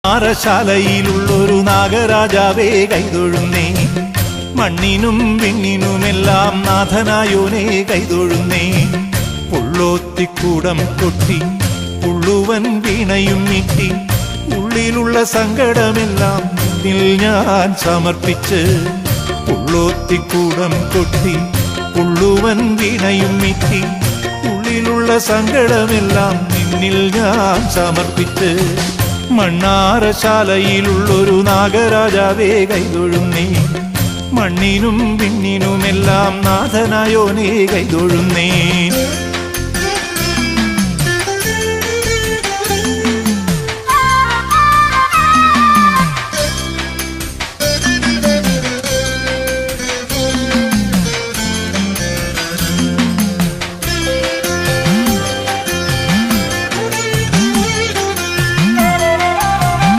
ആരശാലയിലുള്ളൊരു നാഗരാജാവേ കൈതൊഴുന്നേ, മണ്ണിനും വിണ്ണിനുമെല്ലാം നാഥനായോനെ കൈതൊഴുന്നേ. പുള്ളോത്തിക്കൂടം കൊട്ടി പുള്ളുവൻ വീണയും മീട്ടി, ഉള്ളിലുള്ള സങ്കടമെല്ലാം നിന്നിൽ ഞാൻ സമർപ്പിച്ച്. പുള്ളോത്തിക്കൂടം കൊട്ടി പുള്ളുവൻ വീണയും മീട്ടി, ഉള്ളിലുള്ള സങ്കടമെല്ലാം നിന്നിൽ ഞാൻ സമർപ്പിച്ച്. മണ്ണാറശാലയിലുള്ളൊരു നാഗരാജാവേ കൈതൊഴുന്നേ, മണ്ണിനും വിണ്ണിനുമെല്ലാം നാഥനായോനേ കൈതൊഴുന്നേ.